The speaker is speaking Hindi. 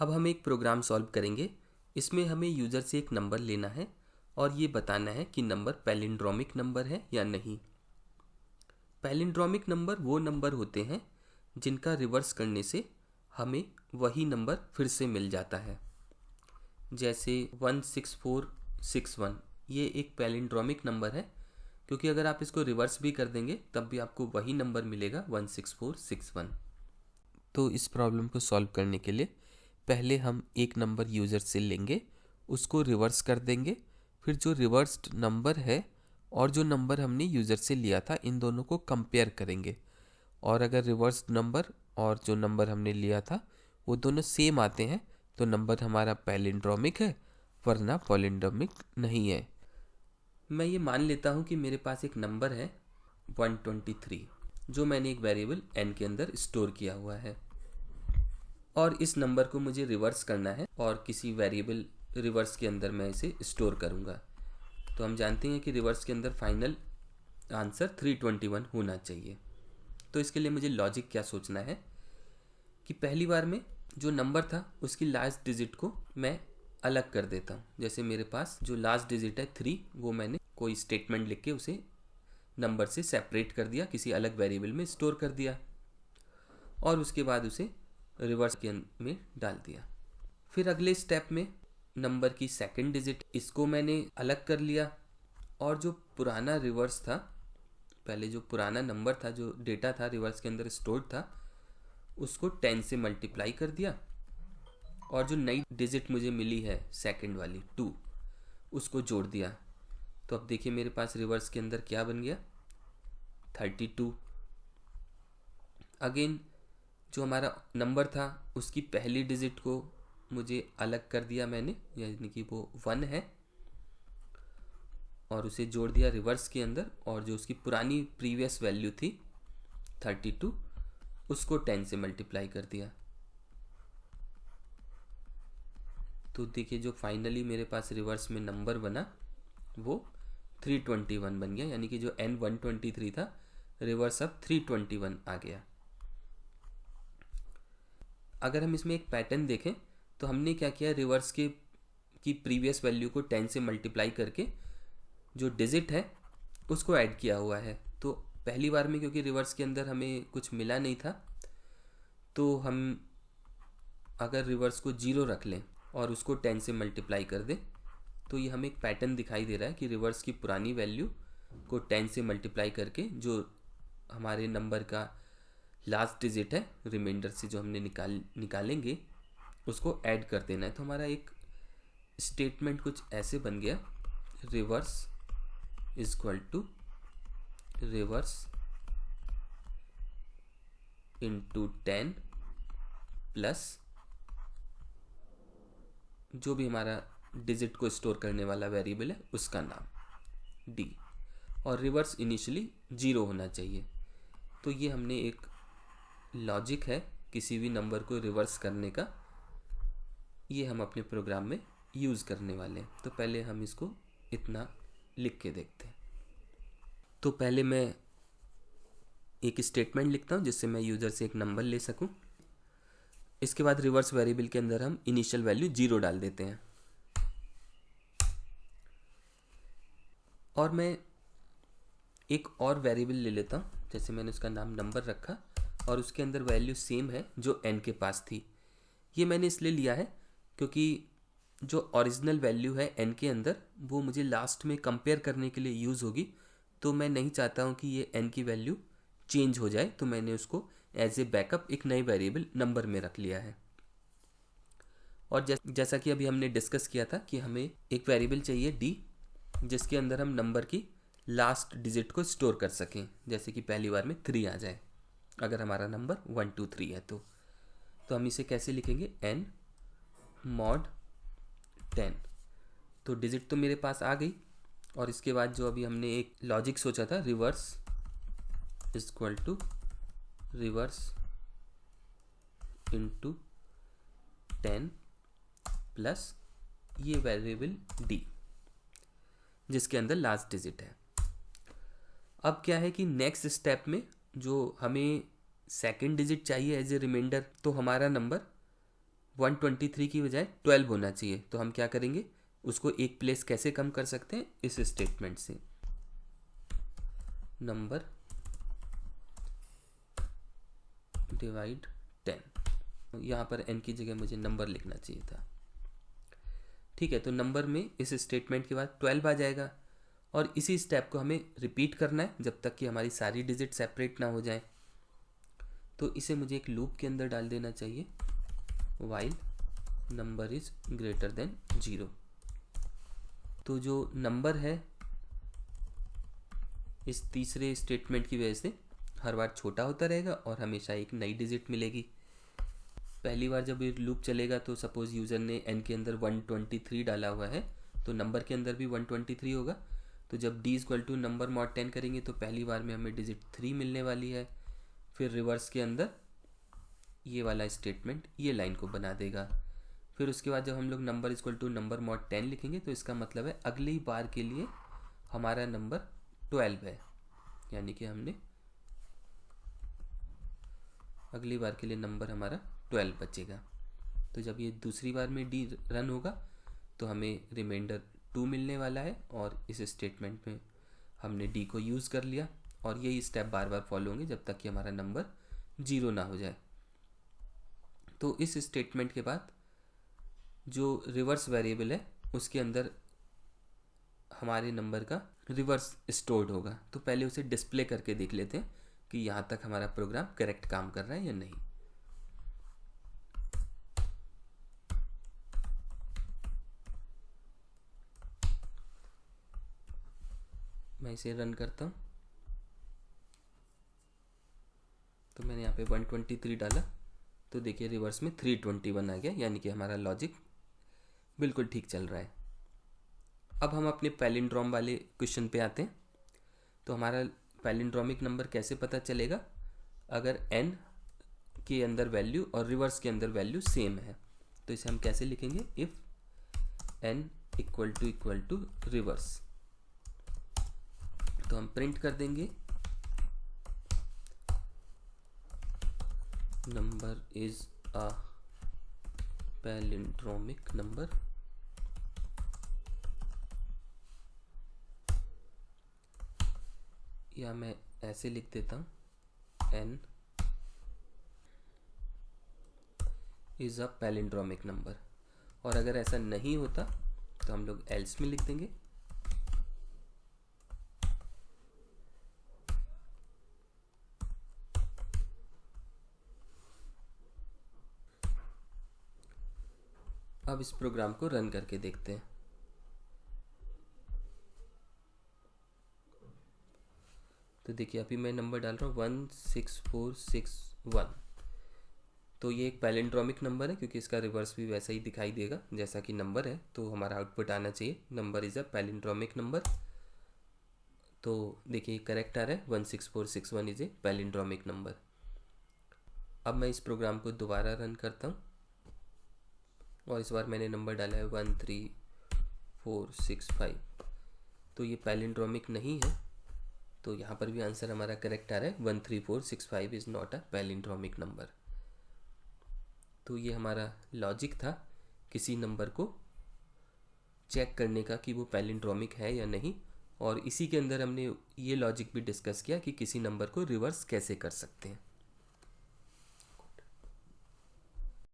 अब हम एक प्रोग्राम सॉल्व करेंगे। इसमें हमें यूज़र से एक नंबर लेना है और ये बताना है कि नंबर पैलिंड्रोमिक नंबर है या नहीं। पैलिंड्रोमिक नंबर वो नंबर होते हैं जिनका रिवर्स करने से हमें वही नंबर फिर से मिल जाता है। जैसे 16461 ये एक पैलिंड्रोमिक नंबर है, क्योंकि अगर आप इसको रिवर्स भी कर देंगे तब भी आपको वही नंबर मिलेगा 16461। तो इस प्रॉब्लम को सॉल्व करने के लिए पहले हम एक नंबर यूज़र से लेंगे, उसको रिवर्स कर देंगे, फिर जो रिवर्स्ड नंबर है और जो नंबर हमने यूज़र से लिया था इन दोनों को कंपेयर करेंगे। और अगर रिवर्स्ड नंबर और जो नंबर हमने लिया था वो दोनों सेम आते हैं तो नंबर हमारा पैलिंड्रोमिक है, वरना पॉलिंड्रोमिक नहीं है। मैं ये मान लेता हूँ कि मेरे पास एक नंबर है 123 जो मैंने एक वेरिएबल n के अंदर स्टोर किया हुआ है और इस नंबर को मुझे रिवर्स करना है और किसी वेरिएबल रिवर्स के अंदर मैं इसे स्टोर करूँगा। तो हम जानते हैं कि रिवर्स के अंदर फाइनल आंसर 321 होना चाहिए। तो इसके लिए मुझे लॉजिक क्या सोचना है कि पहली बार में जो नंबर था उसकी लास्ट डिजिट को मैं अलग कर देता हूँ। जैसे मेरे पास जो लास्ट डिजिट है 3 वो मैंने कोई स्टेटमेंट लिख के उसे नंबर से सेपरेट कर दिया, किसी अलग वेरिएबल में स्टोर कर दिया और उसके बाद उसे रिवर्स के में डाल दिया। फिर अगले स्टेप में नंबर की सेकंड डिजिट इसको मैंने अलग कर लिया और जो पुराना रिवर्स था, पहले जो पुराना नंबर था जो डेटा था रिवर्स के अंदर स्टोर्ड था उसको 10 से मल्टीप्लाई कर दिया और जो नई डिजिट मुझे मिली है सेकंड वाली 2 उसको जोड़ दिया। तो अब देखिए मेरे पास रिवर्स के अंदर क्या बन गया 32। अगेन जो हमारा नंबर था उसकी पहली डिजिट को मुझे अलग कर दिया मैंने, यानी कि वो 1 है और उसे जोड़ दिया रिवर्स के अंदर और जो उसकी पुरानी प्रीवियस वैल्यू थी 32 उसको 10 से मल्टीप्लाई कर दिया। तो देखिए जो फाइनली मेरे पास रिवर्स में नंबर बना वो 321 बन गया, यानी कि जो n 123 था रिवर्स अब 321 आ गया। अगर हम इसमें एक पैटर्न देखें तो हमने क्या किया, रिवर्स की प्रीवियस वैल्यू को 10 से मल्टीप्लाई करके जो डिजिट है उसको ऐड किया हुआ है। तो पहली बार में क्योंकि रिवर्स के अंदर हमें कुछ मिला नहीं था तो हम अगर रिवर्स को 0 रख लें और उसको 10 से मल्टीप्लाई कर दें तो ये हमें एक पैटर्न दिखाई दे रहा है कि रिवर्स की पुरानी वैल्यू को 10 से मल्टीप्लाई करके जो हमारे नंबर का लास्ट डिजिट है रिमाइंडर से जो हमने निकालेंगे उसको ऐड कर देना है। तो हमारा एक स्टेटमेंट कुछ ऐसे बन गया, reverse is equal to reverse into 10 plus जो भी हमारा डिजिट को स्टोर करने वाला वेरिएबल है उसका नाम d और रिवर्स इनिशियली 0 होना चाहिए। तो ये हमने एक लॉजिक है किसी भी नंबर को रिवर्स करने का, ये हम अपने प्रोग्राम में यूज़ करने वाले हैं। तो पहले हम इसको इतना लिख के देखते हैं। तो पहले मैं एक स्टेटमेंट लिखता हूँ जिससे मैं यूज़र से एक नंबर ले सकूँ। इसके बाद रिवर्स वेरिएबल के अंदर हम इनिशियल वैल्यू 0 डाल देते हैं और मैं एक और वेरिएबल ले लेता हूँ, जैसे मैंने उसका नाम नंबर रखा और उसके अंदर वैल्यू सेम है जो n के पास थी। ये मैंने इसलिए लिया है क्योंकि जो ओरिजिनल वैल्यू है n के अंदर वो मुझे लास्ट में कंपेयर करने के लिए यूज़ होगी, तो मैं नहीं चाहता हूँ कि ये n की वैल्यू चेंज हो जाए, तो मैंने उसको एज ए बैकअप एक नई वेरिएबल नंबर में रख लिया है। और जैसा कि अभी हमने डिस्कस किया था कि हमें एक वेरिएबल चाहिए d जिसके अंदर हम नंबर की लास्ट डिजिट को स्टोर कर सकें, जैसे कि पहली बार में 3 आ जाए अगर हमारा नंबर 123 है। तो हम इसे कैसे लिखेंगे, n mod 10। तो डिजिट तो मेरे पास आ गई और इसके बाद जो अभी हमने एक लॉजिक सोचा था, reverse is equal to reverse into 10 plus ये वेरिएबल d जिसके अंदर लास्ट डिजिट है। अब क्या है कि नेक्स्ट स्टेप में जो हमें सेकंड डिजिट चाहिए एज ए रिमाइंडर, तो हमारा नंबर 123 की बजाय 12 होना चाहिए, तो हम क्या करेंगे, उसको एक प्लेस कैसे कम कर सकते हैं, इस स्टेटमेंट से, नंबर डिवाइड 10। यहाँ पर n की जगह मुझे नंबर लिखना चाहिए था। ठीक है, तो नंबर में इस स्टेटमेंट के बाद 12 आ जाएगा और इसी स्टेप को हमें रिपीट करना है जब तक कि हमारी सारी डिजिट सेपरेट ना हो जाए। तो इसे मुझे एक लूप के अंदर डाल देना चाहिए, while number is greater than 0। तो जो नंबर है इस तीसरे स्टेटमेंट की वजह से हर बार छोटा होता रहेगा और हमेशा एक नई डिजिट मिलेगी। पहली बार जब ये लूप चलेगा तो सपोज यूज़र ने n के अंदर 123 डाला हुआ है, तो नंबर के अंदर भी 123 होगा। तो जब d equal to number mod 10 करेंगे तो पहली बार में हमें डिजिट 3 मिलने वाली है। फिर रिवर्स के अंदर ये वाला स्टेटमेंट ये लाइन को बना देगा। फिर उसके बाद जब हम लोग number equal to number mod 10 लिखेंगे तो इसका मतलब है अगली बार के लिए हमारा नंबर 12 है, यानी कि हमने अगली बार के लिए नंबर हमारा 12 बचेगा। तो जब ये दूसरी बार में डी रन होगा तो हमें रिमाइंडर 2 मिलने वाला है और इस स्टेटमेंट में हमने डी को यूज़ कर लिया और यही स्टेप बार बार फॉलो होंगे जब तक कि हमारा नंबर 0 ना हो जाए। तो इस स्टेटमेंट के बाद जो रिवर्स वेरिएबल है उसके अंदर हमारे नंबर का रिवर्स स्टोर्ड होगा। तो पहले उसे डिस्प्ले करके देख लेते हैं कि यहाँ तक हमारा प्रोग्राम करेक्ट काम कर रहा है या नहीं। मैं इसे रन करता हूँ तो मैंने यहाँ पे 123 डाला तो देखिए रिवर्स में 321 आ गया, यानी कि हमारा लॉजिक बिल्कुल ठीक चल रहा है। अब हम अपने पैलिंड्रोम वाले क्वेश्चन पे आते हैं। तो हमारा पैलिंड्रोमिक नंबर कैसे पता चलेगा, अगर n के अंदर वैल्यू और रिवर्स के अंदर वैल्यू सेम है। तो इसे हम कैसे लिखेंगे, if n equal to reverse. तो हम प्रिंट कर देंगे number is a palindromic number या मैं ऐसे लिख देता हूँ n is a palindromic number. और अगर ऐसा नहीं होता तो हम लोग एल्स में लिख देंगे अब इस प्रोग्राम को रन करके देखते हैं। तो देखिए अभी मैं नंबर डाल रहा हूँ 16461। तो ये एक पैलिंड्रोमिक नंबर है क्योंकि इसका रिवर्स भी वैसा ही दिखाई देगा जैसा कि नंबर है, तो हमारा आउटपुट आना चाहिए number is a palindromic number. तो देखिए करेक्ट आ रहा है 16461 इज़ ए पैलिंड्रोमिक नंबर। अब मैं इस प्रोग्राम को दोबारा रन करता हूँ और इस बार मैंने नंबर डाला है 13465। तो ये पैलिंड्रोमिक नहीं है, तो यहाँ पर भी आंसर हमारा करेक्ट आ रहा है 13465 is not a palindromic number. तो ये हमारा लॉजिक था किसी नंबर को चेक करने का कि वो पैलिंड्रोमिक है या नहीं, और इसी के अंदर हमने ये लॉजिक भी डिस्कस किया कि किसी नंबर को रिवर्स कैसे कर सकते हैं।